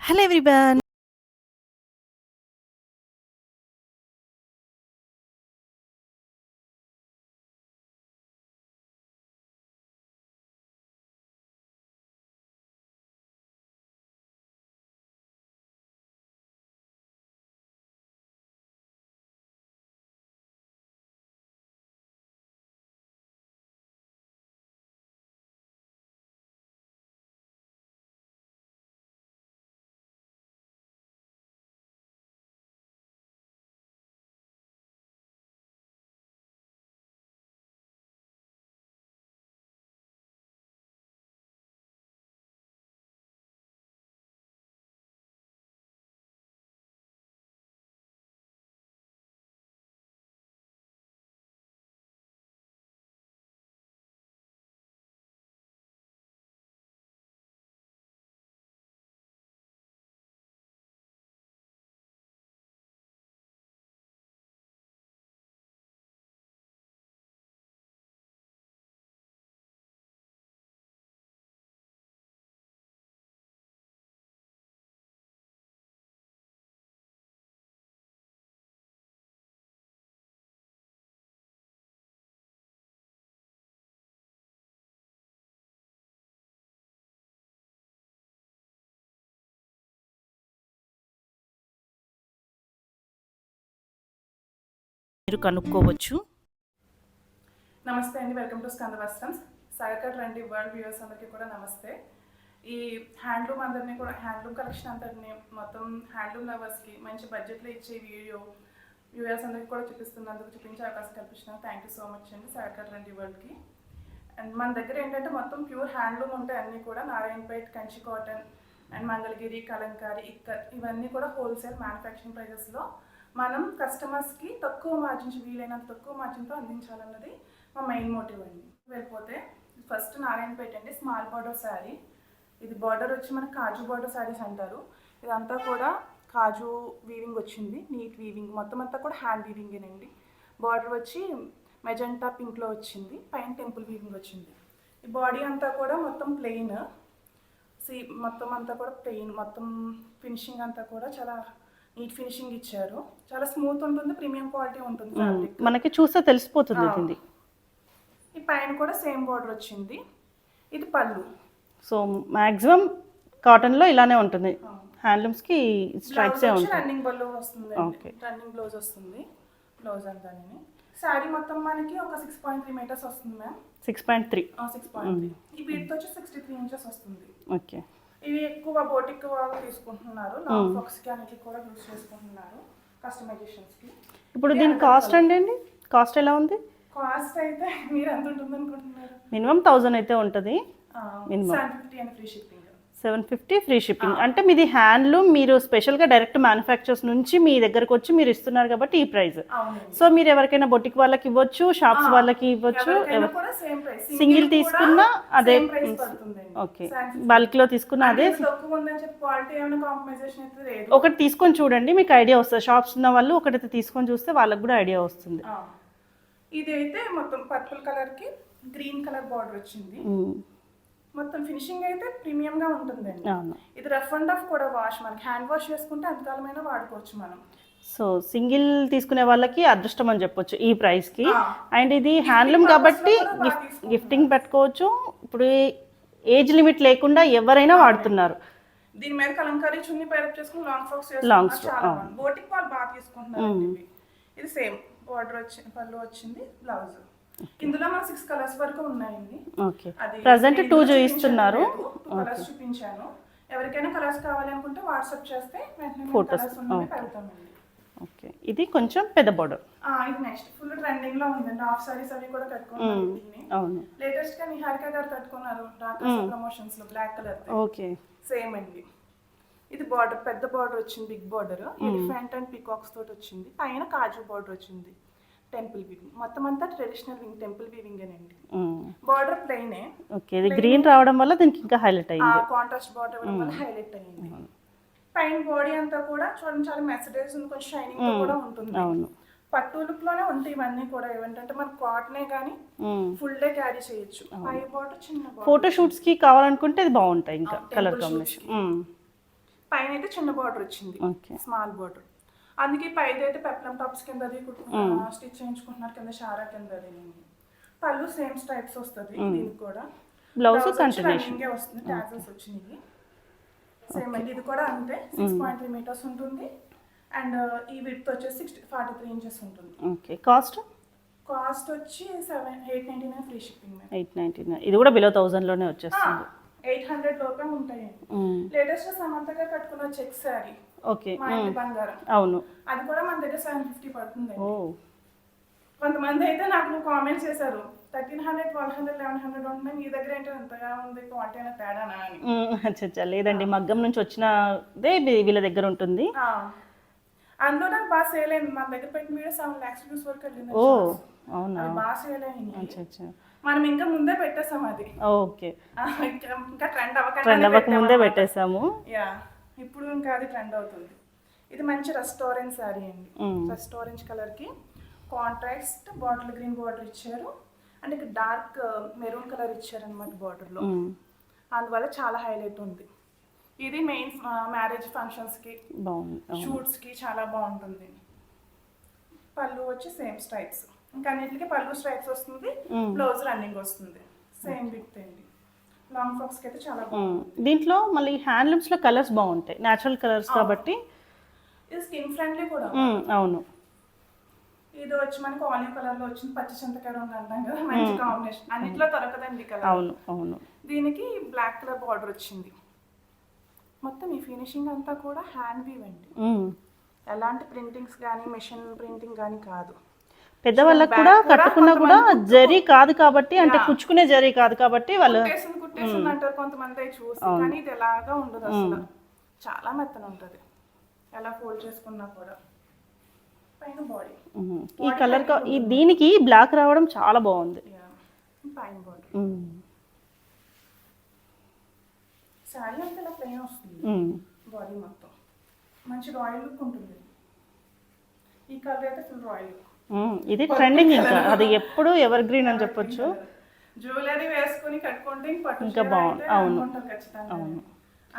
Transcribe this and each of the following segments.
Hello everyone. మీరు కనుక్కోవచ్చు. నమస్తే అండి, వెల్కమ్ టు స్కంద వస్త్రమ్స్. సాగర్ రండి వరల్డ్ వ్యూవర్స్ అందరికీ కూడా నమస్తే. ఈ హ్యాండ్లూమ్ అందరినీ కూడా హ్యాండ్లూమ్ కలెక్షన్ అంతటిని మొత్తం హ్యాండ్లూమ్ లవర్స్కి మంచి బడ్జెట్లో ఇచ్చే వీడియో వ్యూవర్స్ అందరికీ కూడా చూపించే అవకాశం కల్పించినాను. థ్యాంక్ యూ సో మచ్ అండి సాగర్ రండి వరల్డ్కి. అండ్ మన దగ్గర ఏంటంటే మొత్తం ప్యూర్ హ్యాండ్లూమ్ ఉంటాయి అన్నీ కూడా. నారాయణపేట్, కంచి కాటన్ అండ్ మంగళగిరి, కలంకారీ, ఇక్కత్ ఇవన్నీ కూడా హోల్సేల్ మ్యానుఫ్యాక్చరింగ్ ప్రైజెస్లో మనం కస్టమర్స్కి తక్కువ మార్జిన్స్, వీలైనంత తక్కువ మార్జిన్తో అందించాలన్నది మా మెయిన్ మోటివ్ అండి. వెళ్ళిపోతే ఫస్ట్ నారాయణపేట అండి, స్మాల్ బార్డర్ శారీ. ఇది బార్డర్ వచ్చి మనకి కాజు బార్డర్ శారీస్ అంటారు. ఇదంతా కూడా కాజు వీవింగ్ వచ్చింది, నీట్ వీవింగ్, మొత్తం అంతా కూడా హ్యాండ్ వీవింగేనండి. బార్డర్ వచ్చి మెజెంటా పింక్లో వచ్చింది, పైన టెంపుల్ వీవింగ్ వచ్చింది. ఈ బాడీ అంతా కూడా మొత్తం ప్లెయిన్, మొత్తం అంతా కూడా ప్లెయిన్, మొత్తం ఫినిషింగ్ అంతా కూడా చాలా నీట్ ఫినిషింగ్ ఇచ్చారు. చాలా స్మూత్ ఉంటుంది, ప్రీమియం క్వాలిటీ ఉంటుంది ఫ్యాబ్రిక్. మనకి చూస్తే తెలిసిపోతుంది. ఈ పైన కూడా సేమ్ బార్డర్ వచ్చింది. ఇది పళ్ళు. సో మాక్సిమం కాటన్లో ఇలానే ఉంటుంది. హ్యాండ్లూమ్స్కి స్ట్రైప్స్ ఉంటుంది. రన్నింగ్ పళ్ళు వస్తుంది, రన్నింగ్ బ్లౌజ్ వస్తుంది. బ్లౌజ్ అంతా శారీ మొత్తం మనకి ఒక 6.3 మీటర్స్ వస్తుంది మ్యామ్. 6.3. ఈ బీట్ వచ్చి 63 ఇంచెస్ వస్తుంది. ఓకే. ఇవి ఎక్కువ బోటిక్ వాళ్ళు తీసుకుంటున్నారు, లాంగ్ ఫ్రాక్స్కి అన్నిటికి కూడా యూజ్ చేసుకుంటున్నారు కస్టమైజేషన్స్కి. ఇప్పుడు దీని కాస్ట్ అండి, కాస్ట్ ఎలా ఉంది? కాస్ట్ అయితే మీరు ఎంత ఉంటుంది అనుకుంటున్నారు? మినిమం 1000 అయితే ఉంటుంది. Minimum 750 and free shipping. 750 free shipping. అంటే మీది హ్యాండ్లూమ్, మీరు స్పెషల్గా డైరెక్ట్ మ్యానుఫ్యాక్చర్స్ నుంచి మీ దగ్గరకు వచ్చి మీరు ఇస్తున్నారు కాబట్టి ఈ ప్రైస్. సో మీరు ఎవరికైనా బొటిక్ వాళ్ళకి ఇవ్వచ్చు, షాప్స్ వాళ్ళకి ఇవ్వచ్చు, సింగిల్ తీసుకున్నా అదే. ఓకే, బల్క్లో తీసుకున్నా అదే. ఒకటి తీసుకొని చూడండి, మీకు ఐడియా వస్తుంది. షాప్స్ ఉన్న వాళ్ళు ఒకటి తీసుకొని చూస్తే వాళ్ళకి కూడా ఐడియా వస్తుంది. ఇది అయితే మొత్తం పర్పుల్ కలర్కి గ్రీన్ కలర్ బార్డర్ వచ్చింది. మొత్తం ఫినిషింగ్ అయితే ప్రీమియం గా ఉంటుందండి. ఇది రఫ్ అండ్ ఆఫ్ కూడా వాష్, మనకి హ్యాండ్ వాష్ చేసుకుంటే ఎంతకాలమైనా వాడుకోవచ్చు మనం. సో సింగిల్ తీసుకునే వాళ్ళకి అదృష్టం అని చెప్పొచ్చు ఈ ప్రైస్ కి. అండ్ ఇది హ్యాండ్లూమ్ కాబట్టి గిఫ్టింగ్ పెట్టుకోవచ్చు. ఇప్పుడు ఏజ్ లిమిట్ లేకుండా ఎవరైనా వాడుతున్నారు. దీని మీద కలంకారీ చున్నీ పైరప్ చేసుకుని లాంగ్ ఫ్రాక్స్ చేసుకుంటున్నారు. బోటిక్ వాళ్ళు బాగా తీసుకుంటున్నారు. ఇది సేమ్ బార్డర్ వచ్చింది, పళ్ళు వచ్చింది, బ్లౌజ్. ఇందులో మన 6 కలర్స్ వరకు ఉన్నాయండి. ఓకే, ప్రెజెంట్ 2 చూపిస్తున్నారు. 2 కలర్స్ చూపించాను. ఎవరికైనా కలర్స్ కావాలి అనుకుంటే వాట్సాప్ చేస్తే వెంటనే ఫోటోస్ పెడతామండి. ఓకే, ఇది కొంచెం పెద్ద బార్డర్. ఇది నెక్స్ట్ ఫుల్ ట్రెండింగ్ లో ఉందండి. హాఫ్ సారీస్ అవి కూడా కట్టుకున్నారు. అవును, లేటెస్ట్ గా నిహారిక గారు కట్టుకున్నారు ప్రమోషన్స్ లో బ్లాక్ కలర్. ఓకే, సేమ్ అండి. ఇది బార్డర్ పెద్ద బార్డర్ వచ్చింది, big border. Elephant and peacocks తోటి వచ్చింది. పైన కాజు బార్డర్ వచ్చింది, టెంపుల్ వీవింగ్. మొత్తం అంతా ట్రెడిషనల్ వింగ్, టెంపుల్ వీవింగ్ అండి. బార్డర్ ప్లెయినే. ఓకే, ఇది గ్రీన్ రావడం వల్ల దీనికి ఇంకా హైలైట్ అయ్యింది. కాంట్రాస్ట్ బార్డర్ వల్ల హైలైట్ అయ్యింది. పైన బాడీ అంతా కూడా చూడండి, చాలా మెసడేజ్ ఉంది, కొంచెం షైనింగ్ కూడా ఉంటుంది. అవును, పట్టు లుక్ లోనే ఉంటాయి ఇవన్నీ కూడా. ఏమంటే మన కాటనే కానీ ఫుల్ డే క్యారీ చేయొచ్చు. పై బార్డర్ చిన్న బార్డర్. ఫోటో షూట్స్ కి కావాలనుకుంటే ఇది బాగుంటాయి. ఇంకా కలర్ కాంబినేషన్ పైన అయితే చిన్న బార్డర్ వచ్చింది, ఓకే. Small border. అందుకే పైది అయితే పెప్లం టాప్స్ కింద అది స్టిచ్ చేయించుకుంటున్నారు, కింద షారా కింద అది. పళ్ళు సేమ్ స్ట్రైప్స్ వస్తుంది దీనికి కూడా. బ్లౌజ్ వచ్చి కంటిన్యూషన్ రన్నింగే వస్తుంది, టాజల్స్ వచ్చినాయి. సేమ్ అండి, ఇది కూడా అంతే 6.3 మీటర్స్ ఉంటుంది. అండ్ ఈ విడ్త్ వచ్చేసి 43 ఇంచెస్ ఉంటుంది. ఓకే. కాస్ట్ కాస్ట్ వచ్చి 899 ఫ్రీ షిప్పింగ్. 899. ఇది కూడా బిలో 1000లోనే వచ్చేస్తుంది. 800 లోపే ఉంటాయండి. లేటెస్ట్ సమంత గారు కట్టుకున్న చెక్ శారీ, ఓకే. మా ఇంటి బంగారం, అవును. అది కూడా మన దగ్గర 750 పడుతుంది. ఓ, కొంతమంది అయితే నాకు కామెంట్స్ చేశారు 1300, 1200, 1100 ఉంటున్నాయి, మీ దగ్గర ఏంటో ఎంతగా ఉంది, క్వాలిటీ అయినా తేడానా అని. అచ్చా, లేదండి, మగ్గం నుంచి వచ్చినదే వీళ్ళ దగ్గర ఉంటుంది. అందులో నాకు బాగా సేల్ అయింది, మన దగ్గర పెట్టిన వీడియో 7 lakhs views వరకు వెళ్ళింది. ఓ, అవునా. అది బాగా సేల్ అయింది. అచ్చా. మనం ఇంకా ముందే పెట్టేసాం అది. ఓకే. ఇంకా ట్రెండ్ అవ్వక ముందే పెట్టేసాము. యా, ఇప్పుడు ఇంకా అది ట్రెండ్ అవుతుంది. ఇది మంచి రెస్టారెంట్ శారీ అండి. రెస్టారెంట్ కలర్ కి కాంట్రాస్ట్ బాటిల్ గ్రీన్ బార్డర్ ఇచ్చారు, అండ్ ఇక్కడ డార్క్ మెరూన్ కలర్ ఇచ్చారు అనమాట బార్డర్ లో. అందువల్ల చాలా హైలైట్ ఉంది. ఇది మెయిన్ మ్యారేజ్ ఫంక్షన్స్ కి, షూట్స్ కి చాలా బాగుంటుంది. పళ్ళు వచ్చి సేమ్ స్ట్రైప్స్, ఇంకా అన్నిటికీ పళ్ళు స్ట్రైప్స్ వస్తుంది, బ్లౌజ్ రన్నింగ్ వస్తుంది. సేమ్ విత్ అండి. లాంగ్ ఫ్రాక్స్ కి అయితే చాలా బాగుంటుంది. దీంట్లో మళ్ళీ హ్యాండ్లూమ్స్ లో కలర్స్ బాగుంటాయి, నేచురల్ కలర్స్ కాబట్టి. ఇది స్కిన్ ఫ్రెండ్లీ కూడా. అవును. ఇది వచ్చి మనకి ఆలివ్ కలర్ లో వచ్చింది, పచ్చి చింతకాయ రంగు అంటాం కదా, మంచి కాంబినేషన్. అన్నిట్లో దొరకదండి కలర్. అవును. దీనికి బ్లాక్ కలర్ బార్డర్ వచ్చింది. మొత్తం ఈ ఫినిషింగ్ అంతా కూడా హ్యాండ్ వీవ్ అండి, ఎలాంటి ప్రింటింగ్స్ కానీ మెషిన్ ప్రింటింగ్ కానీ కాదు. పెద్దవాళ్ళకి కూడా కట్టుకున్నా కూడా జరీ కాదు కాబట్టి, అంటే కుచ్చుకునే జరీ కాదు కాబట్టి వాళ్ళు కుట్టేసింది అంటారు కొంతమంది చూసి, కానీ ఇది ఎలాగా ఉండదు అసలు, చాలా మెత్తన ఉంటుంది. ఎలా ఫోల్డ్ చేసుకున్నా కూడా. పైన బాడీ ఈ కలర్ దీనికి బ్లాక్ రావడం చాలా బాగుంది. పైన బాడీ శారీ అంతా ఇలా ప్లెయిన్ వస్తుంది, బాడీ మొత్తం మంచి రాయల్ లుక్ ఉంటుంది. ఈ కలర్ అయితే ఫుల్ రాయల్ లుక్. ఇది ట్రెండింగ్, ఇంకా అది ఎప్పుడు ఎవర్ గ్రీన్ అని చెప్పొచ్చు. జ్యువెలరీ వేసుకొని కట్టుకుంటే ఇంకా బాగుంది. అవును. అవును,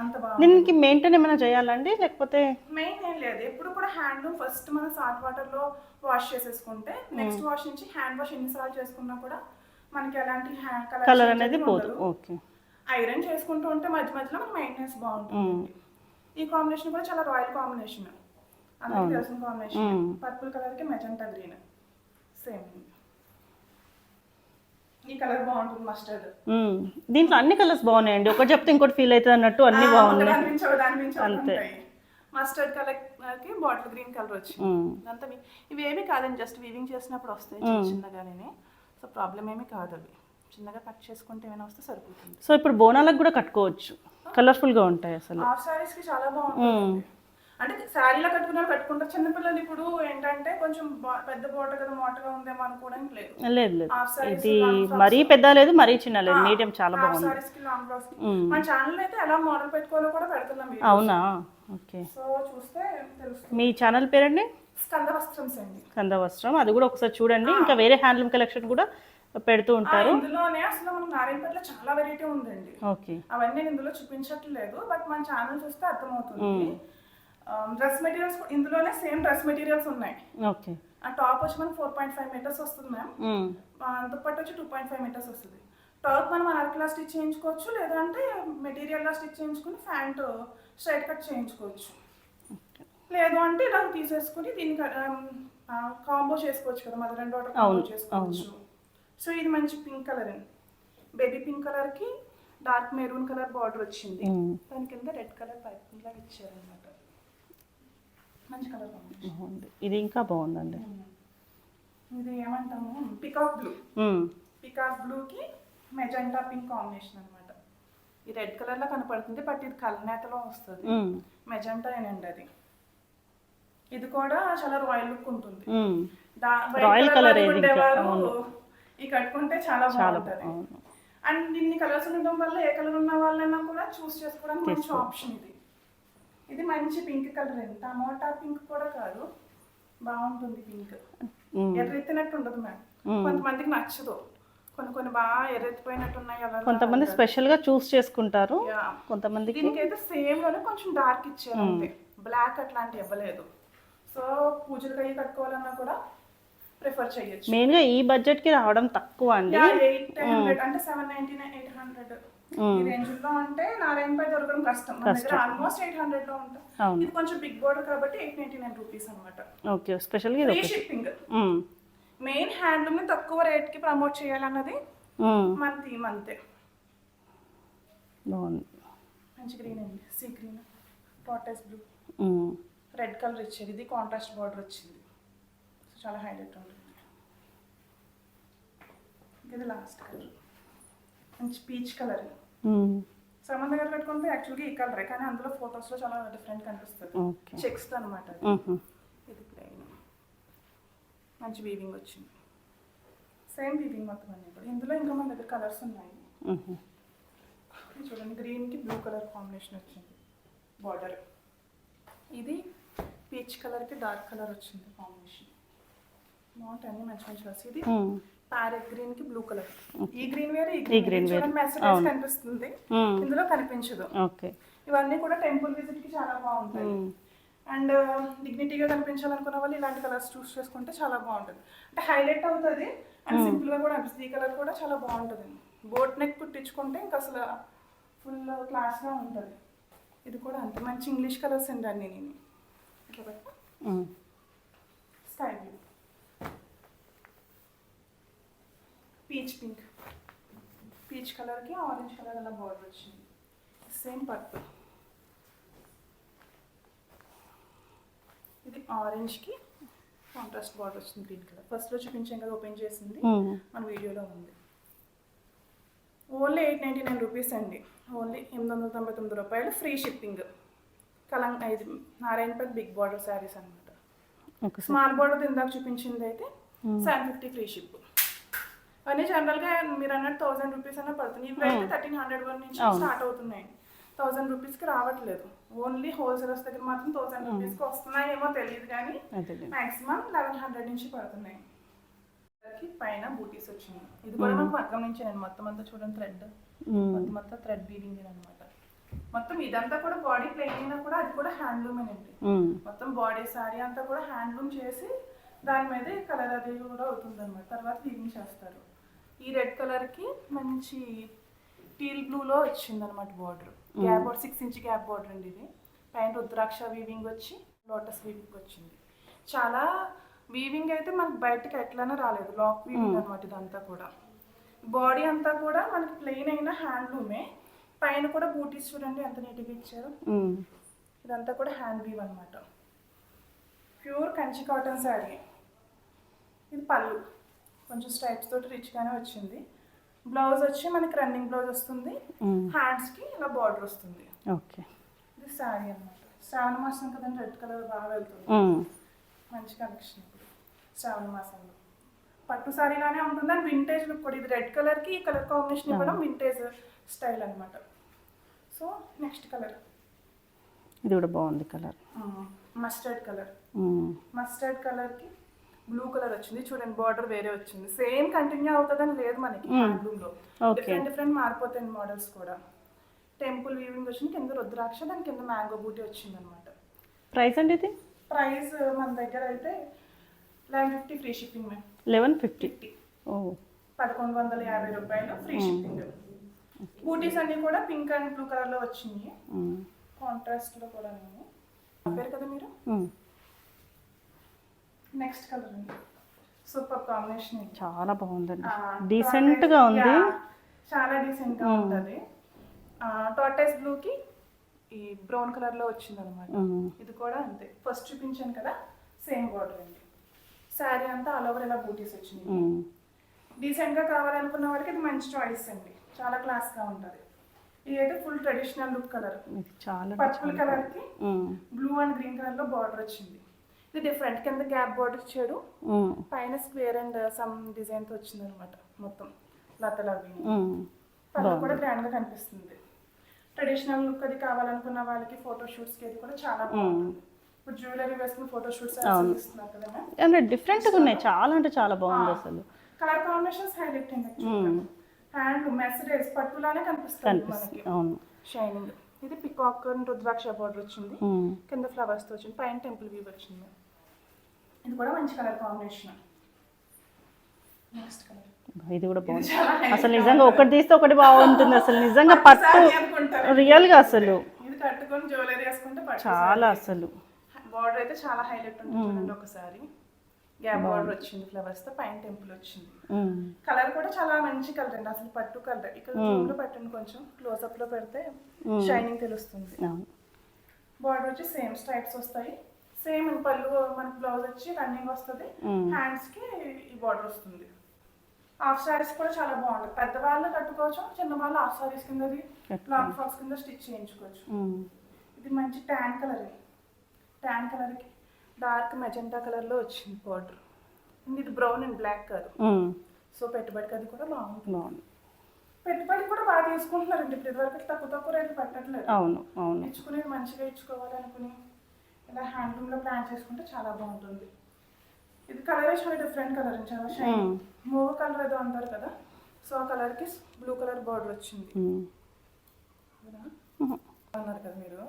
అంత బాగుంది. దీనికి మెయింటైన్ ఏమైనా చేయాలండి, లేకపోతే మెయిన్ ఏం లేదు. ఎప్పుడు కూడా హ్యాండ్లూమ్ ఫస్ట్ మనం సాల్ట్ వాటర్ లో వాష్ చేసేసుకుంటే నెక్స్ట్ వాష్ నుంచి హ్యాండ్ వాష్ ఎన్నిసార్లు చేసుకున్నా కూడా మనకి ఎలాంటి కలర్ అనేది పోదు. ఓకే. ఐరన్ చేసుకుంటూ ఉంటే మధ్య మధ్యలో మనకి మెయింటెనెన్స్ బాగుంటుంది. ఈ కాంబినేషన్ కూడా చాలా రాయల్ కాంబినేషన్, అందరికీ తెలిసిన కాంబినేషన్. పర్పుల్ కలర్ కి మెజెంటా గ్రీన్ సేమ్. ఈ కలర్ బాగుంటుంది, మస్టర్డ్. దీంట్లో అన్ని కలర్స్ బాగున్నాయండి, ఒకటి చెప్తే ఇంకోటి ఫీల్ అవుతుంది అన్నట్టు అన్ని బాగున్నాయి. అంతే. మస్టర్డ్ కలర్ కి బాటిల్ గ్రీన్ కలర్ వచ్చింది. అంతా ఇవి ఏమి కాదండి, జస్ట్ వీవింగ్ చేసినప్పుడు వస్తాయి చిన్నగానే. సో ప్రాబ్లం ఏమి కాదు, అవి చిన్నగా కట్ చేసుకుంటే ఏమైనా వస్తే సరిపోతుంది. సో ఇప్పుడు బోనాలకు కూడా కట్టుకోవచ్చు, కలర్ఫుల్ గా ఉంటాయి అసలు. హాఫ్ సారీస్ కి చాలా బాగుంటుంది. అంటే శారీలో కట్టుకుంటారు. చిన్నపిల్లలు ఇప్పుడు ఏంటంటే కొంచెం పెద్ద బోట కదా, మోటగా ఉందేమో అనుకోవడానికి లేదు. ఇది మరీ పెద్ద లేదు, మరీ చిన్న లేదు, మీడియం. చాలా బాగుంది. సారీస్ కి లాంగ్ ఫ్రాక్స్ కి మన ఛానల్ అయితే ఎలా మోడల్ పెట్టుకోవాలో కూడా పెడుతున్నాం. అవునా? ఓకే. సో చూస్తే తెలుస్తుంది. మీ ఛానల్ పేరండి? స్కంద వస్త్రమ్స్ అండి. స్కంద వస్త్రం, అది కూడా ఒకసారి చూడండి. ఇంకా వేరే హ్యాండ్లూమ్ కలెక్షన్ కూడా పెడుతూ ఉంటారు. ఇందులోనే అసలు మనకు నారాయణపేటలో చాలా వెరైటీ ఉందండి. ఓకే. అవన్నీ నేను ఇందులో చూపించట్లేదు, బట్ మన ఛానల్ చూస్తే అర్థమవుతుంది. డ్రెస్ మెటీరియల్స్ ఇందులోనే సేమ్ డ్రెస్ మెటీరియల్స్ ఉన్నాయి. ఓకే. ఆ టాప్ వచ్చి మనకి 4.5 మీటర్స్ వస్తుంది మ్యామ్. దుప్పట్టు వచ్చి 2.5 మీటర్స్ వస్తుంది. టాప్ మనం అరకులా స్టిచ్ చేయించుకోవచ్చు, లేదంటే మెటీరియల్ లా స్టిచ్ చేయించుకుని ప్యాంట్ స్ట్రైట్ కట్ చేయించుకోవచ్చు. లేదు అంటే ఇలా తీసేసుకుని దీనికి కాంబో చేసుకోవచ్చు కదా, మదర్ అండ్ డాటర్ కాంబో చేసుకోవచ్చు. సో ఇది మంచి పింక్ కలర్ అండి, బేబీ పింక్ కలర్ కి డార్క్ మెరూన్ కలర్ బార్డర్ వచ్చింది, దాని కింద రెడ్ కలర్ పైపింగ్ లాగా ఇచ్చారు అనమాట. మంచి కలర్ బాగుంది. ఇది ఇంకా బాగుందండి. ఇది ఏమంటాము, పికాక్ బ్లూ. పికాక్ బ్లూ కి మెజెంటా పింక్ కాంబినేషన్ అనమాట. ఈ రెడ్ కలర్ లా కనపడుతుంది, బట్ ఇది కలనేతలో వస్తుంది. మెజెంటా ఏనండి అది. ఇది కూడా చాలా రాయల్ లుక్ ఉంటుంది. రాయల్ కలర్ ఈ కట్టుకుంటే చాలా బాగుంటుంది. అండ్ ఇన్ని కలర్స్ ఉండడం వల్ల ఏ కలర్ ఉన్న వాళ్ళైనా కూడా చూస్ చేసుకోవడానికి మంచి ఆప్షన్ ఇది. ఇది మంచి పింక్ కలర్ అండి, టమోటా పింక్ కూడా కాదు, బాగుంటుంది పింక్. ఎర్రెత్తినట్టు ఉండదు మ్యామ్, కొంతమందికి నచ్చదు, కొన్ని కొన్ని బాగా ఎర్రెత్తిపోయినట్టు ఉన్నాయి అలా కొంతమంది స్పెషల్ గా చూస్ చేసుకుంటారు, కొంతమందికి దీనికైతే సేమ్ లోనే కొంచెం డార్క్ ఇచ్చారు అంతే, బ్లాక్ అట్లాంటి ఇవ్వలేదు. సో పూజలకి అయ్యి కట్టుకోవాలన్నా కూడా ప్రిఫర్ చేయొచ్చు. మెయిన్ గా ఈ బడ్జెట్ కి రావడం తక్కువ అండి. 800 అంటే 799 800 ఈ రేంజ్ లో అంటే నారాయణపేట దొరకడం కష్టం. మన దగ్గర ఆల్మోస్ట్ 800 లో ఉంటాయి. ఇది కొంచెం బిగ్ బోర్డర్ కాబట్టి 899 రూపీస్ అన్నమాట. ఓకే, స్పెషల్ గా ఫ్రీ షిప్పింగ్. మెయిన్ హ్యాండ్లూమ్ ని తక్కువ రేట్ కి ప్రమోట్ చేయాలన్నది మన థీమ్ అంతే. బాగుంది, మంచి గ్రీన్ అండి, sea green, tortoise blue, red colour ఇచ్చేది, ఇది కాంట్రాస్ట్ బార్డర్ వచ్చింది, సో చాలా హైలైట్ ఉంటుంది. ఇది లాస్ట్ కలర్ మంచి పీచ్ కలర్. సమంత గారు కట్టుకుంటే యాక్చువల్గా ఈ కలరే, కానీ అందులో ఫొటోస్లో చాలా డిఫరెంట్ కనిపిస్తుంది. చెక్స్ అనమాట. ఇది ప్లెయిన్, మంచి వీవింగ్ వచ్చింది, సేమ్ వీవింగ్ మొత్తం అన్ని కూడా. ఇందులో ఇంకా మన దగ్గర కలర్స్ ఉన్నాయి. చూడండి, గ్రీన్కి బ్లూ కలర్ కాంబినేషన్ వచ్చింది బార్డర్. ఇది పీచ్ కలర్కి డార్క్ కలర్ వచ్చింది కాంబినేషన్. బాగుంటాయి అన్ని మంచి మంచి కలర్స్. ఇది ప్యారెట్ గ్రీన్ కి బ్లూ కలర్. ఈ గ్రీన్ వేరే, ఈ గ్రీన్ వేరే మెసేజ్ కనిపిస్తుంది, ఇందులో కనిపించదు. ఇవన్నీ కూడా టెంపుల్ విజిట్ కి చాలా బాగుంటాయి. అండ్ డిగ్నిటీగా కనిపించాలనుకున్న వాళ్ళు ఇలాంటి కలర్స్ చూస్ చేసుకుంటే చాలా బాగుంటుంది. అంటే హైలైట్ అవుతుంది అండ్ సింపుల్ గా కూడా అనిపిస్తుంది. ఈ కలర్ కూడా చాలా బాగుంటుంది. బోట్ నెక్ కుట్టించుకుంటే ఇంకా అసలు ఫుల్ క్లాస్ గా ఉంటుంది. ఇది కూడా అంతే మంచి ఇంగ్లీష్ కలర్స్ అండి అన్ని. నేను ఇట్లా పెట్టా sky blue, peach pink, peach కలర్కి ఆరెంజ్ కలర్ అలా బార్డర్ వచ్చింది, సేమ్ పర్పుల్. ఇది ఆరెంజ్కి కాంట్రాస్ట్ బార్డర్ వచ్చింది గ్రీన్ కలర్. ఫస్ట్లో చూపించాం కదా, ఓపెన్ చేసింది మన వీడియోలో ఉంది. ఓన్లీ 899 రూపీస్ అండి, ఓన్లీ 899 రూపాయలు, ఫ్రీ షిప్పింగ్. ఇది నారాయణపేట బిగ్ బార్డర్ శారీస్ అనమాట. స్మాల్ బార్డర్ ఇందాక చూపించింది అయితే 750 ఫ్రీ షిప్. అన్నీ జనరల్గా మీరు అన్నట్టు 1000 రూపీస్ అన్న పడుతుంది. ఇవైతే 1300 వరకు నుంచి స్టార్ట్ అవుతున్నాయి. 1000 రూపీస్కి రావట్లేదు. ఓన్లీ హోల్సేలర్స్ దగ్గర మాత్రం 1000 రూపీస్కి వస్తున్నాయేమో తెలియదు, కానీ మాక్సిమం 1100 నుంచి పడుతున్నాయి. పైన బూటీస్ వచ్చింది. ఇది కూడా మనకు వర్గం నుంచి నేను మొత్తం అంతా చూడండి, థ్రెడ్ మొత్తం థ్రెడ్ వీవింగ్ అనమాట. మొత్తం ఇదంతా కూడా బాడీ ప్లెయిన్ అయినా కూడా అది కూడా హ్యాండ్లూమ్ అండి. మొత్తం బాడీ సారీ అంతా కూడా హ్యాండ్లూమ్ చేసి దాని మీద కలర్ అది కూడా అవుతుంది అనమాట. తర్వాత వీవింగ్ చేస్తారు. ఈ రెడ్ కలర్ కి మంచి టీల్ బ్లూలో వచ్చింది అనమాట border. Gap border 6 inch gap border అండి. ఇది పైన రుద్రాక్ష వీవింగ్ వచ్చి లోటస్ వీవింగ్ వచ్చింది. చాలా వీవింగ్ అయితే మనకి బయటకి ఎట్లానే రాలేదు, లాక్ వీవింగ్ అనమాట. ఇదంతా కూడా బాడీ అంతా కూడా మనకి ప్లెయిన్ అయిన హ్యాండ్లూమే. పైన కూడా బూటీస్ చూడండి ఎంత నీట్గా ఇచ్చారు. ఇదంతా కూడా హ్యాండ్ వీవ్ అనమాట. Pure Kanchi cotton sari. ఇది పళ్ళు కొంచెం స్ట్రైప్స్ తోటి రిచ్గానే వచ్చింది. బ్లౌజ్ వచ్చి మనకి రన్నింగ్ బ్లౌజ్ వస్తుంది, హ్యాండ్స్కి ఇలా బార్డర్ వస్తుంది. ఇది శారీ అనమాట. శ్రావణ మాసం కదండి, రెడ్ కలర్ బాగా వెళ్తుంది, మంచి కలెక్షన్. ఇప్పుడు శ్రావణ మాసంలో పట్టు శారీ లానే ఉంటుంది అండ్ వింటేజ్ లుక్ కూడా. ఇది రెడ్ కలర్కి ఈ కలర్ కాంబినేషన్ ఇవ్వడం వింటేజ్ స్టైల్ అనమాట. సో నెక్స్ట్ కలర్, ఇది కూడా బాగుంది కలర్, మస్టర్డ్ కలర్. మస్టర్డ్ కలర్కి బ్లూ కలర్ వచ్చింది. చూడండి బార్డర్ వేరే వచ్చింది. సేమ్ కంటిన్యూ అవుతుందని లేదు మనకి హ్యాండ్లూమ్లో, డిఫరెంట్ డిఫరెంట్ మారిపోతాయి మోడల్స్ కూడా. టెంపుల్ వీవింగ్ వచ్చింది, కింద రుద్రాక్ష, దాని కింద మ్యాంగో బూటీ వచ్చింది అనమాట. ప్రైస్ అండి ఇది? ప్రైస్ మన దగ్గర అయితే 1150 ఫ్రీ షిప్పింగ్ మ్యామ్. 1150. 1150 రూపాయలు ఫ్రీ షిప్పింగ్. బూటీస్ అన్ని కూడా పింక్ అండ్ బ్లూ కలర్ లో వచ్చింది, కాంట్రాస్ట్ లో కూడా. నేను చెప్పారు కదా మీరు. నెక్స్ట్ కలర్ అండి, సూపర్ కాంబినేషన్. చాలా బాగుందండి, డీసెంట్ గా ఉంది, చాలా డీసెంట్ గా ఉంటుంది. టార్టైస్ బ్లూ కి ఈ బ్రౌన్ కలర్ లో వచ్చింది అనమాట. ఇది కూడా అంతే, ఫస్ట్ చూపించాను కదా సేమ్ బార్డర్ అండి. శారీ అంతా ఆల్ ఓవర్ ఇలా బూటీస్ వచ్చింది. డీసెంట్ గా కావాలనుకున్న వారికి ఇది మంచి చాయిస్ అండి, చాలా క్లాస్ గా ఉంటుంది. ఇది అయితే full traditional look colour. Purple colour కి బ్లూ అండ్ గ్రీన్ కలర్ లో బార్డర్ వచ్చింది. ఇది డిఫరెంట్, కింద గ్యాప్ బార్డర్ ఇచ్చాడు, పైన స్క్వేర్ అండ్ సమ్ డిజైన్ తో వచ్చింది అనమాట. మొత్తం లతలు అవి పళ్ళు కూడా గ్రాండ్ గా కనిపిస్తుంది. ట్రెడిషనల్ లుక్ అది కావాలనుకున్న వాళ్ళకి ఫోటో షూట్స్ కి కూడా చాలా బాగుంటుంది. ఇప్పుడు జ్యువెలరీ వేసుకుని ఫోటో షూట్స్ ఇస్తున్నారు కదా, అంటే డిఫరెంట్ గా ఉన్నాయి చాలా, అంటే చాలా బాగుంది అసలు. కలర్ కాంబినేషన్స్ హైలైట్ అండి. హ్యాండ్ మెసరేజ్ పట్టులానే కనిపిస్తుంది మనకి. అవును, షైనింగ్. ఇది పికాక్ రుద్రాక్ష బార్డర్ వచ్చింది, కింద ఫ్లవర్స్ తో వచ్చింది, పైన టెంపుల్ వీవ్ వచ్చింది. ఇది కూడా మంచి కలర్ కాంబినేషన్. నెక్స్ట్ కలర్ ఇది కూడా బాగుంది అసలు. నిజంగా ఒకటి తీస్తే ఒకటి బాగుంటుంది అసలు. నిజంగా పట్టు రియల్ గా అసలు ఇది కట్టుకొని జ్యువెలరీ వేసుకుంటే చాలా అసలు. బార్డర్ అయితే చాలా హైలైట్ ఉంటుంది చూడండి ఒకసారి. గ్యాప్ బార్డర్ వచ్చింది ఫ్లవర్స్ తో, పైన టెంపుల్ వచ్చింది. కలర్ కూడా చాలా మంచి కలర్ అండి అసలు, పట్టు కలర్. ఇక్కడ జూమ్ లో పెట్టండి, కొంచెం క్లోజ్ అప్ లో పెడితే షైనింగ్ తెలుస్తుంది. బార్డర్ వచ్చి సేమ్ స్ట్రైప్స్ వస్తాయి, సేమ్ పళ్ళు మనకి బ్లౌజ్ వచ్చి రన్నింగ్ వస్తుంది, హ్యాండ్స్ కి ఈ బార్డర్ వస్తుంది. హాఫ్ సారీస్ కూడా చాలా బాగుంటుంది, పెద్దవాళ్ళు కట్టుకోవచ్చు, చిన్న వాళ్ళు హాఫ్ సారీస్ కింద లాంగ్ ఫ్రాక్స్ కింద స్టిచ్ చేయించుకోవచ్చు. ఇది మంచి ట్యాన్ కలర్, ట్యాన్ కలర్ కి డార్క్ మెజెంటా కలర్ లో వచ్చింది బార్డర్. ఇది బ్రౌన్ అండ్ బ్లాక్ కాదు, సో పెట్టుబడికి అది కూడా బాగుంటుంది. పెట్టుబడి కూడా బాగా తీసుకుంటున్నారండి ఇప్పుడు. ఇదివరకు తక్కువ రేట్లు పెట్టట్లేదు. అవును అవును, ఇచ్చుకునేది మంచిగా ఇచ్చుకోవాలనుకుని ఇలా హ్యాండ్లూమ్ లో ప్లాన్ చేసుకుంటే చాలా బాగుంటుంది. ఇది కలర్ చాలా డిఫరెంట్ కలర్, చాలా షైన్ మూవ్ కలర్ ఏదో అంటారు కదా, సో ఆ కలర్ కి బ్లూ కలర్ బార్డర్ వచ్చింది. అన్నారు కదా మీరు.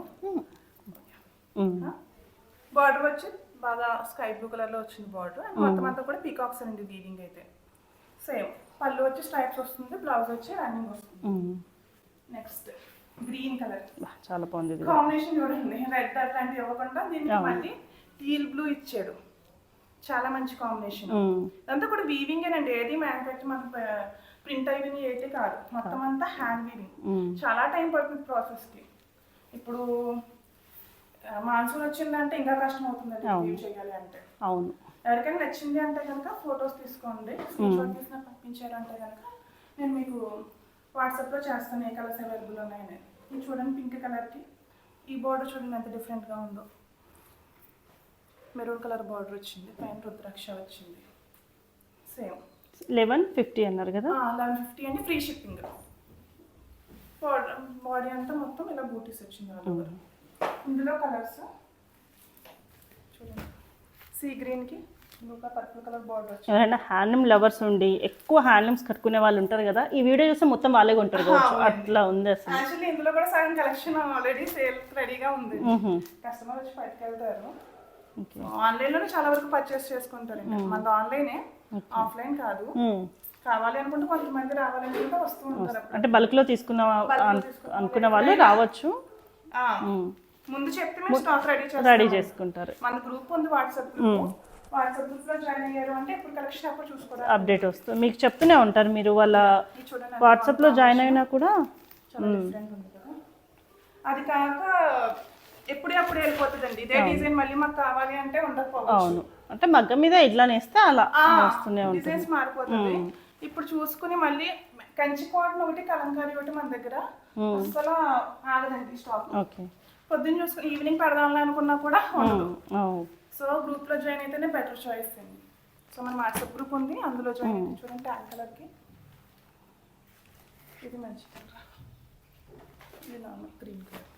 బార్డర్ వచ్చి బాగా స్కై బ్లూ కలర్ లో వచ్చింది బార్డర్. మొత్తం అంతా కూడా పీకాక్స్ అండి వీవింగ్ అయితే. సేమ్ పళ్ళు వచ్చి స్ట్రైప్స్ వస్తుంది, బ్లౌజ్ వచ్చి రన్నింగ్ వస్తుంది. నెక్స్ట్ గ్రీన్ కలర్ చాలా బాగుంది కాంబినేషన్ చూడండి. రెడ్ అట్లాంటివి ఇవ్వకుండా దీనికి మళ్ళీ టీల్ బ్లూ ఇచ్చాడు, చాలా మంచి కాంబినేషన్. ఇదంతా కూడా వీవింగ్ అండి, ఏది మ్యానుఫ్యాక్చర్ మనకి ప్రింట్ అయ్యి అయితే కాదు, మొత్తం అంతా హ్యాండ్ వీవింగ్. చాలా టైం పడుతుంది ప్రాసెస్ కి. ఇప్పుడు మాన్సూన్ వచ్చిందంటే ఇంకా కష్టం అవుతుందండి వీవ్ చేయాలి అంటే. అవును, ఎవరికైనా నచ్చింది అంటే కనుక ఫొటోస్ తీసుకోండి, స్క్రీన్ షాట్ తీసిన పంపించారంటే కనుక నేను మీకు వాట్సాప్లో చేస్తాను ఏ కలర్స్ అవైలబుల్ ఉన్నాయని. ఇది చూడండి పింక్ కలర్కి ఈ బార్డర్ చూడండి ఎంత డిఫరెంట్గా ఉందో. మెరూన్ కలర్ బార్డర్ వచ్చింది, పైన రుద్రాక్ష వచ్చింది. సేమ్ 1150 అన్నారు కదా. 1150 అండి, ఫ్రీ షిప్పింగ్. బాడీ అంతా మొత్తం ఇలా బూటీస్ వచ్చింది. ఇందులో కలర్స్ చూడండి, సీ గ్రీన్కి బ్లూగా పర్పుల్ కలర్ బార్డర్ వచ్చింది. ఎవరైనా హ్యాండ్లూమ్ లవర్స్ ఉండి ఎక్కువ హ్యాండ్లూమ్స్ కట్టుకునే వాళ్ళు ఉంటారు కదా, ఈ వీడియో చూస్తే మొత్తం వాళ్ళే కొంటారు కావచ్చు, అట్లా ఉంది అసలు. యాక్చువల్లీ ఇందులో కూడా సగం కలెక్షన్ ఆల్రెడీ సేల్ రెడీగా ఉంది, కస్టమర్ వచ్చి పట్టుకెళ్తారు. ఆన్లైన్లోనే చాలా వరకు పర్చేస్ చేసుకుంటారండి. మనది ఆన్లైనే, ఆఫ్లైన్ కాదు. కావాలి అనుకుంటే కొంతమంది రావాలనుకుంటే వస్తూ ఉంటారు. అంటే బల్క్ లో తీసుకున్న అనుకున్న వాళ్ళు రావచ్చు, ముందు చెప్తే మేము స్టాక్ రెడీ చేసుకుంటారు. మన గ్రూప్ ఉంది వాట్సాప్ గ్రూప్, వాట్సాప్ గ్రూప్ లో జాయిన్ అయ్యారు అంటే ఇప్పుడు కలెక్షన్ అప్పుడు చూసుకోవడం అప్డేట్ వస్తుంది, మీకు చెప్తూనే ఉంటారు. మీరు వాళ్ళ వాట్సాప్ లో జాయిన్ అయినా కూడా చాలా డిఫరెంట్ ఉంది కదా. అది కాక ఎప్పుడే అప్పుడు వెళ్ళిపోతుందండి ఇదే డిజైన్, మళ్ళీ మాకు కావాలి అంటే ఉండకపోవచ్చు. అవును, అంటే మగ్గం మీద ఇట్లా నేస్తే అలా వస్తూనే ఉంటుంది, డిజైన్స్ మారిపోతుంది. ఇప్పుడు చూసుకుని మళ్ళీ కంచి కాటన్ ఒకటి, కలంకారీ ఒకటి మన దగ్గర అసలు ఆగదండి స్టాక్. ఓకే, పొద్దున్న చూసుకుని ఈవినింగ్ పెడదాం అనుకున్నా కూడా ఉండదు. సో గ్రూప్ లో జాయిన్ అయితేనే బెటర్ చాయిస్ అండి. సో మన వాట్సాప్ గ్రూప్ ఉంది, అందులో జాయిన్ అయితే చూడండి ట్యాన్ కలర్ కి ఇది మంచి కలర్, ఇది నార్మల్ గ్రీన్ కలర్.